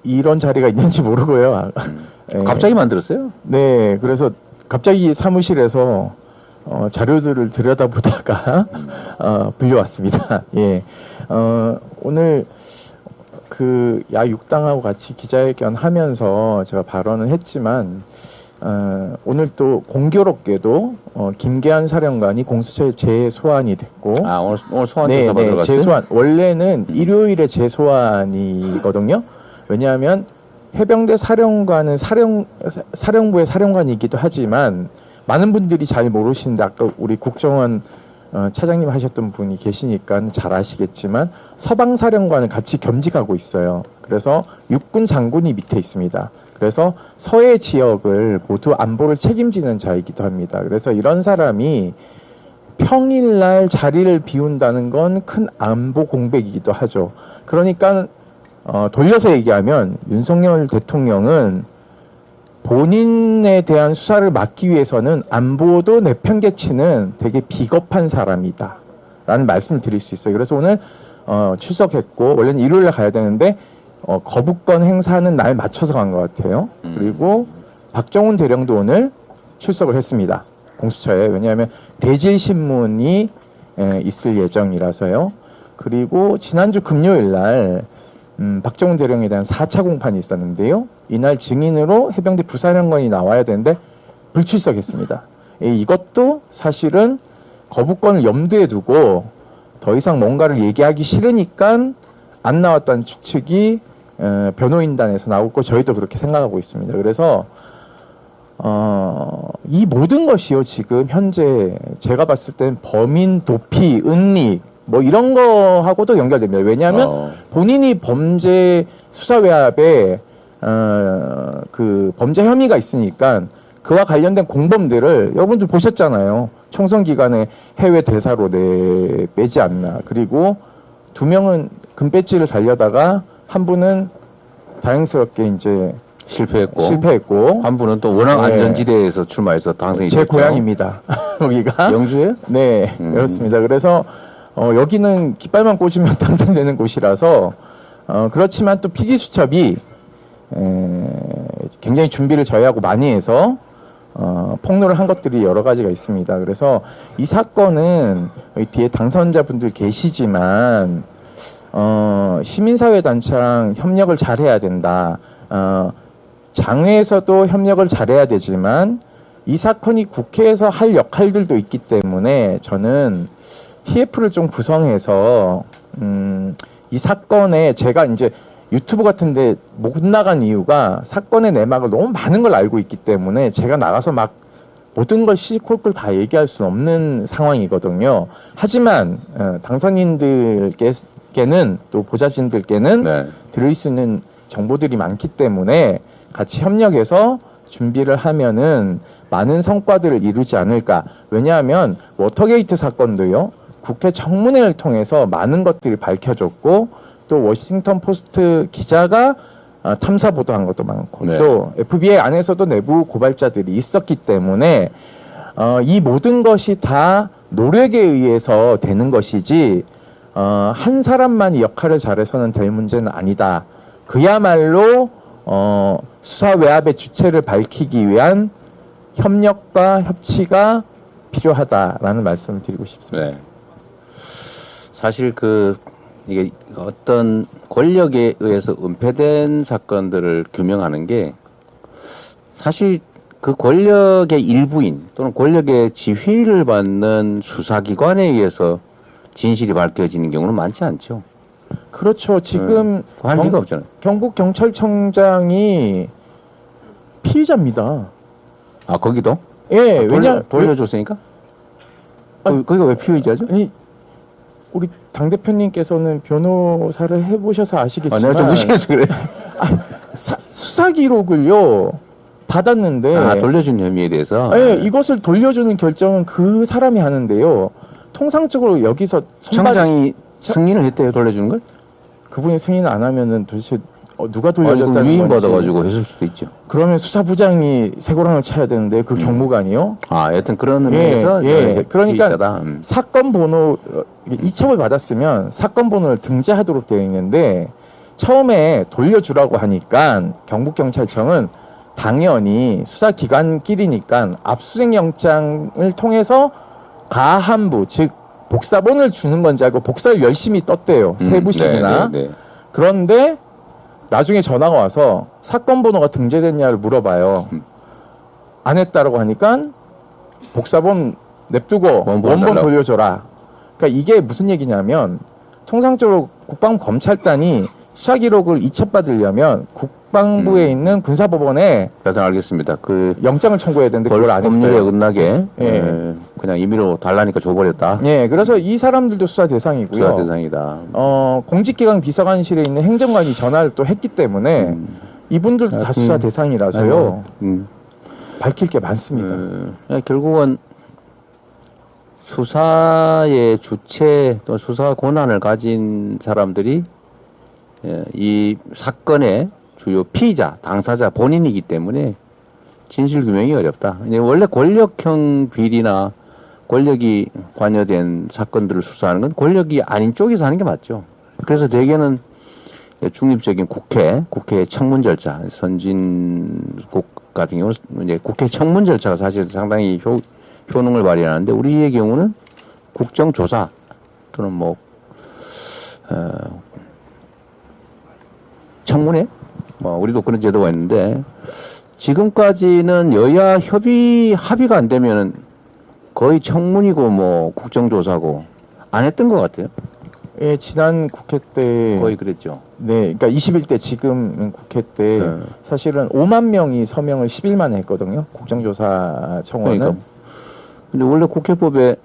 이런 자리가 있는지 모르고요. 네. 갑자기 만들었어요? 네, 그래서 갑자기 사무실에서 자료들을 들여다보다가 불려왔습니다. 예, 오늘 그 야육당하고 같이 기자회견 하면서 제가 발언을 했지만 오늘 또 공교롭게도 김계한 사령관이 공수처에 재소환이 됐고 오늘 소환 조사 받으러 갔어요? 재소환 원래는 일요일에 재소환이거든요. 왜냐하면 해병대 사령관은 사령부의 사령관이기도 하지만 많은 분들이 잘 모르시는데 아까 우리 국정원 차장님 하셨던 분이 계시니까 잘 아시겠지만 서방사령관을 같이 겸직하고 있어요. 그래서 육군 장군이 밑에 있습니다. 그래서 서해 지역을 모두 안보를 책임지는 자이기도 합니다. 그래서 이런 사람이 평일날 자리를 비운다는 건 큰 안보 공백이기도 하죠. 그러니까 돌려서 얘기하면 윤석열 대통령은 본인에 대한 수사를 막기 위해서는 안보도 내팽개치는 되게 비겁한 사람이다 라는 말씀을 드릴 수 있어요. 그래서 오늘 출석했고 원래는 일요일에 가야 되는데 거부권 행사하는 날 맞춰서 간 것 같아요. 그리고 박정훈 대령도 오늘 출석을 했습니다. 공수처에. 왜냐하면 대질신문이 있을 예정이라서요. 그리고 지난주 금요일 날 박정훈 대령에 대한 4차 공판이 있었는데요. 이날 증인으로 해병대 부사령관이 나와야 되는데 불출석했습니다. 이것도 사실은 거부권을 염두에 두고 더 이상 뭔가를 얘기하기 싫으니까 안 나왔다는 추측이 변호인단에서 나오고 저희도 그렇게 생각하고 있습니다. 그래서 이 모든 것이요 지금 현재 제가 봤을 땐 범인 도피, 은닉 뭐 이런 거하고도 연결됩니다. 왜냐하면 본인이 범죄 수사 외압에 그 범죄 혐의가 있으니까 그와 관련된 공범들을 여러분들 보셨잖아요. 총선 기간에 해외 대사로 내지 않나. 그리고 2명은 금배지를 달려다가 한 분은 다행스럽게 이제 실패했고 한 분은 또 워낙 안전지대에서 출마해서 당선이 제 고향입니다. 여기가 영주예요? 네, 그렇습니다. 그래서 여기는 깃발만 꽂으면 당선되는 곳이라서 그렇지만 또 PD수첩이 굉장히 준비를 저희하고 많이 해서 폭로를 한 것들이 여러 가지가 있습니다. 그래서 이 사건은 뒤에 당선자분들 계시지만 시민사회단체랑 협력을 잘해야 된다. 장외에서도 협력을 잘해야 되지만 이 사건이 국회에서 할 역할들도 있기 때문에 저는 TF를 좀 구성해서 이 사건에 제가 이제 유튜브 같은데 못 나간 이유가 사건의 내막을 너무 많은 걸 알고 있기 때문에 제가 나가서 막 모든 걸 시시콜콜 다 얘기할 수는 없는 상황이거든요. 하지만 당선인들께는 또 보좌진들께는 들을 수 있는 정보들이 많기 때문에 같이 협력해서 준비를 하면은 많은 성과들을 이루지 않을까. 왜냐하면 워터게이트 사건도요. 국회 청문회를 통해서 많은 것들이 밝혀졌고 또 워싱턴 포스트 기자가 탐사 보도한 것도 많고 또 FBI 안에서도 내부 고발자들이 있었기 때문에 이 모든 것이 다 노력에 의해서 되는 것이지 한 사람만이 역할을 잘해서는 될 문제는 아니다. 그야말로 수사 외압의 주체를 밝히기 위한 협력과 협치가 필요하다라는 말씀을 드리고 싶습니다. 사실 이게 어떤 권력에 의해서 은폐된 사건들을 규명하는 게 사실 그 권력의 일부인 또는 권력의 지휘를 받는 수사기관에 의해서 진실이 밝혀지는 경우는 많지 않죠. 그렇죠. 지금 할 리가 없잖아요. 경북경찰청장이 피의자입니다. 거기도? 예, 왜냐 돌려줬으니까? 거기가 왜 피의자죠? 아니, 우리 당 대표님께서는 변호사를 해보셔서 아시겠지만 내가 좀 무시해서 그래. 수사 기록을요 받았는데 돌려준 혐의에 대해서. 이것을 돌려주는 결정은 그 사람이 하는데요. 통상적으로 여기서 청장이 승인을 했대요, 돌려주는 걸? 그분이 승인 안 하면은 도대체 누가 돌려줬다는 위임 받아가지고 했을 수도 있죠. 그러면 수사부장이 쇠고랑을 쳐야 되는데 그 경무관이요? 여튼 그런 의미에서 그러니까 사건 번호 이첩을 받았으면 사건 번호를 등재하도록 되어 있는데 처음에 돌려주라고 하니까 경북경찰청은 당연히 수사기관끼리니까 압수수색 영장을 통해서 가한부, 즉 복사본을 주는 건지 알고 복사를 열심히 떴대요. 세 부씩이나. 네. 그런데 나중에 전화가 와서 사건 번호가 등재됐냐를 물어봐요. 안 했다라고 하니까 복사본 냅두고 원본 달라고. 돌려줘라. 그러니까 이게 무슨 얘기냐면 통상적으로 국방부 검찰단이 수사 기록을 이첩받으려면 국방부에 있는 군사법원에 그래서 알겠습니다. 그 영장을 청구해야 되는데 그걸 안 법률에 했어요. 어긋나게 예. 그냥 임의로 달라니까 줘버렸다. 예, 그래서 이 사람들도 수사 대상이고요. 수사 대상이다. 공직기관 비서관실에 있는 행정관이 전화를 또 했기 때문에 이분들도 다 수사 대상이라서요. 밝힐 게 많습니다. 결국은 수사의 주체 또 수사 권한을 가진 사람들이 이 사건의 주요 피의자, 당사자 본인이기 때문에 진실 규명이 어렵다. 이제 원래 권력형 비리나 권력이 관여된 사건들을 수사하는 건 권력이 아닌 쪽에서 하는 게 맞죠. 그래서 대개는 중립적인 국회 청문 절차, 선진국 같은 경우는 이제 국회 청문 절차가 사실 상당히 효능을 발휘하는데 우리의 경우는 국정조사 또는 뭐 청문회 우리도 그런 제도가 있는데 지금까지는 여야 합의가 안 되면은 거의 청문이고 뭐 국정조사고 안 했던 것 같아요. 예, 지난 국회 때 거의 그랬죠. 네, 그러니까 21대 지금 국회 때 네. 사실은 5만 명이 서명을 10일 만에 했거든요. 국정조사 청원은. 그러니까. 근데 원래 국회법에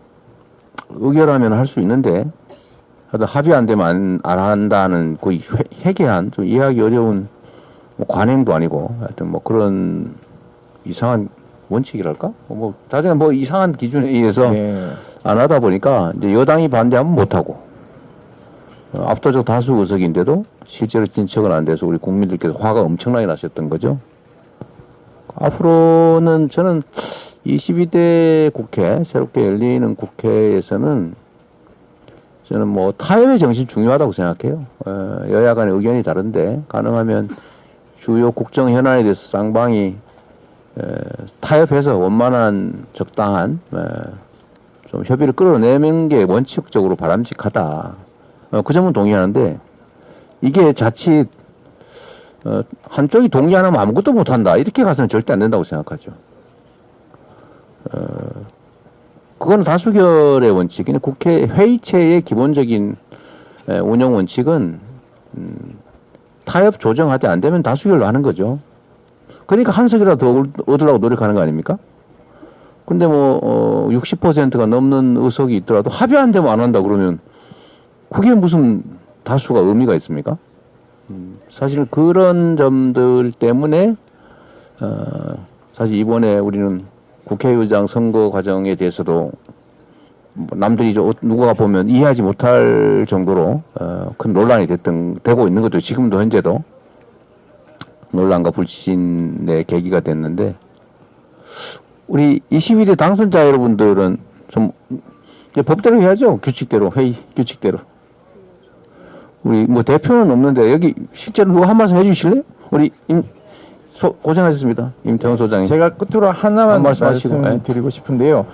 의결하면 할 수 있는데 하여튼 합의 안 되면 안 한다는 거의 해괴한 좀 이해하기 어려운 뭐 관행도 아니고 하여튼 뭐 그런 이상한 원칙이랄까? 다들 뭐 이상한 기준에 의해서 네. 안 하다 보니까 이제 여당이 반대하면 못 하고 압도적 다수 의석인데도 실제로 진척은 안 돼서 우리 국민들께서 화가 엄청나게 나셨던 거죠. 앞으로는 저는 22대 국회, 새롭게 열리는 국회에서는 저는 뭐 타협의 정신 중요하다고 생각해요. 여야 간의 의견이 다른데 가능하면 주요 국정 현안에 대해서 쌍방이 타협해서 원만한 적당한 좀 협의를 끌어내는 게 원칙적으로 바람직하다. 그 점은 동의하는데 이게 자칫 한쪽이 동의 안 하면 아무것도 못한다. 이렇게 가서는 절대 안 된다고 생각하죠. 그건 다수결의 원칙이네. 국회 회의체의 기본적인 운영 원칙은 타협 조정하되 안 되면 다수결로 하는 거죠. 그러니까 한 석이라도 더 얻으려고 노력하는 거 아닙니까? 근데 뭐 60%가 넘는 의석이 있더라도 합의 안 되면 안 한다 그러면 그게 무슨 다수가 의미가 있습니까? 사실 그런 점들 때문에 사실 이번에 우리는 국회의장 선거 과정에 대해서도 남들이 누가 보면 이해하지 못할 정도로 큰 논란이 되고 있는 것도 지금도 현재도 논란과 불신의 계기가 됐는데 우리 21대 당선자 여러분들은 좀 법대로 해야죠. 규칙대로 회의 규칙대로. 우리 뭐 대표는 없는데 여기 실제로 누가 한 말씀 해주실래요? 우리 고생하셨습니다. 임태원 소장님. 제가 끝으로 하나만 말씀하시고, 말씀드리고 싶은데요.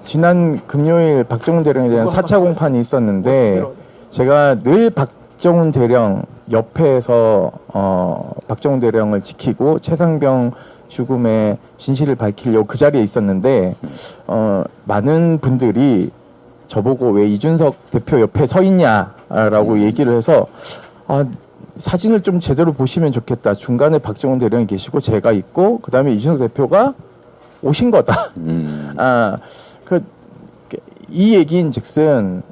지난 금요일 박정훈 대령에 대한 4차 공판이 있었는데 제가 늘 박정훈 대령 옆에서 박정훈 대령을 지키고 최상병 죽음의 진실을 밝히려고 그 자리에 있었는데 많은 분들이 저보고 왜 이준석 대표 옆에 서 있냐라고 얘기를 해서 사진을 좀 제대로 보시면 좋겠다. 중간에 박정훈 대령이 계시고 제가 있고 그다음에 이준석 대표가 오신 거다. 이 얘기인즉슨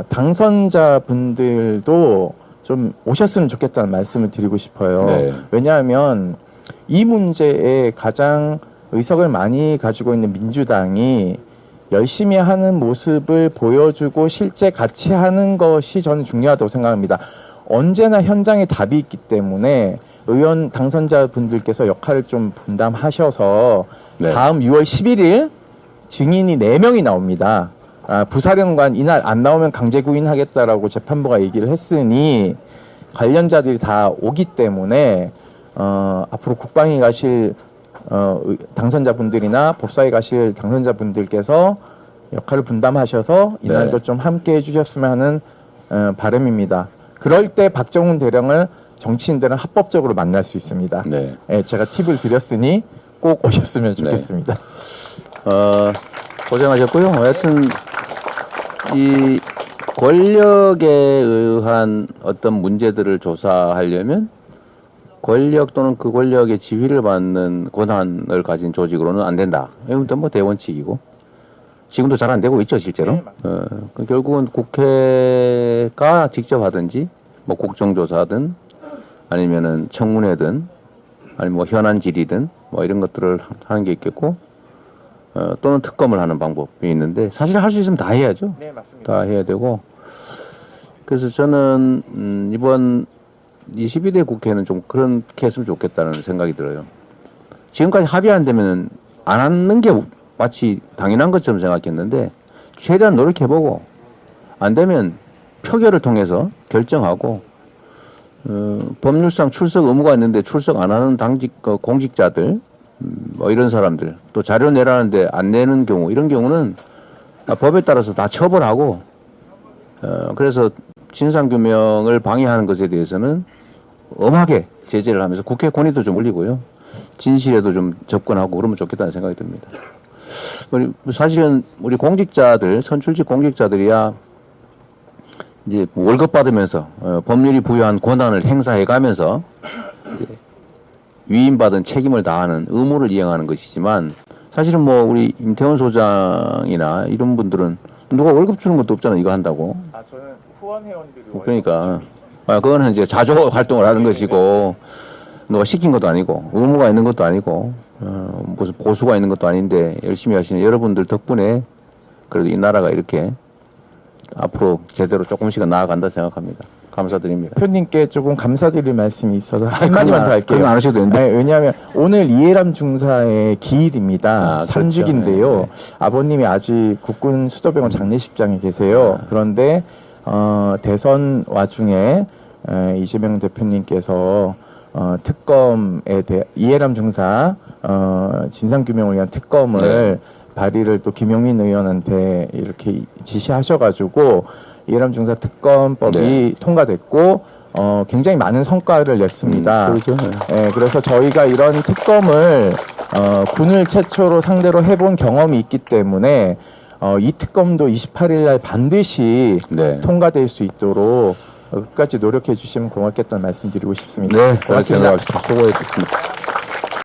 당선자분들도 좀 오셨으면 좋겠다는 말씀을 드리고 싶어요. 네. 왜냐하면 이 문제에 가장 의석을 많이 가지고 있는 민주당이 열심히 하는 모습을 보여주고 실제 같이 하는 것이 저는 중요하다고 생각합니다. 언제나 현장에 답이 있기 때문에 의원 당선자분들께서 역할을 좀 분담하셔서 네. 다음 6월 11일 증인이 4명이 나옵니다. 부사령관 이날 안 나오면 강제 구인하겠다라고 재판부가 얘기를 했으니 관련자들이 다 오기 때문에 앞으로 국방위 가실 당선자분들이나 법사위 가실 당선자분들께서 역할을 분담하셔서 이날도 네. 좀 함께 해주셨으면 하는 바람입니다. 그럴 때 박정훈 대령을 정치인들은 합법적으로 만날 수 있습니다. 네. 예, 제가 팁을 드렸으니 꼭 오셨으면 좋겠습니다. 고생하셨고요. 하여튼 이 권력에 의한 어떤 문제들을 조사하려면 권력 또는 그 권력의 지휘를 받는 권한을 가진 조직으로는 안 된다. 이건 뭐 대원칙이고 지금도 잘 안 되고 있죠, 실제로. 네, 결국은 국회가 직접 하든지 뭐 국정조사든 아니면은 청문회든 아니면 뭐 현안 질의든 뭐 이런 것들을 하는 게 있겠고 또는 특검을 하는 방법이 있는데 사실 할 수 있으면 다 해야죠. 네, 맞습니다. 다 해야 되고 그래서 저는 이번 22대 국회는 좀 그렇게 했으면 좋겠다는 생각이 들어요. 지금까지 합의 안 되면 안 하는 게 마치 당연한 것처럼 생각했는데 최대한 노력해보고 안 되면 표결을 통해서 결정하고 법률상 출석 의무가 있는데 출석 안 하는 당직 공직자들 뭐 이런 사람들 또 자료 내라는데 안 내는 경우 이런 경우는 법에 따라서 다 처벌하고 그래서 진상규명을 방해하는 것에 대해서는 엄하게 제재를 하면서 국회 권위도 좀 올리고요. 진실에도 좀 접근하고 그러면 좋겠다는 생각이 듭니다. 사실은 우리 공직자들, 선출직 공직자들이야 이제 월급 받으면서 법률이 부여한 권한을 행사해가면서 이제 위임받은 책임을 다하는 의무를 이행하는 것이지만 사실은 뭐 우리 임태원 소장이나 이런 분들은 누가 월급 주는 것도 없잖아 이거 한다고. 저는 후원 회원들이 그러니까 그거는 이제 자조 활동을 하는 것이고 누가 시킨 것도 아니고 의무가 있는 것도 아니고 무슨 보수가 있는 것도 아닌데 열심히 하시는 여러분들 덕분에 그래도 이 나라가 이렇게 앞으로 제대로 조금씩은 나아간다 생각합니다. 감사드립니다. 대표님께 조금 감사드릴 말씀이 있어서 한마디만 더 할게요. 그건 안 하셔도 되는데. 아니, 왜냐하면 오늘 이해람 중사의 기일입니다. 그렇죠. 3주기인데요. 네. 아버님이 아직 국군 수도병원 장례식장에 계세요. 그런데 대선 와중에 이재명 대표님께서 특검에 대해 이해람 중사 진상규명을 위한 특검을 발의를 또 김용민 의원한테 이렇게 지시하셔가지고 이해람 중사 특검법이 통과됐고 굉장히 많은 성과를 냈습니다. 그렇죠. 예, 그래서 저희가 이런 특검을 군을 최초로 상대로 해본 경험이 있기 때문에 이 특검도 28일 날 반드시 통과될 수 있도록 끝까지 노력해 주시면 고맙겠다는 말씀 드리고 싶습니다. 네, 고맙습니다. 수고하셨습니다.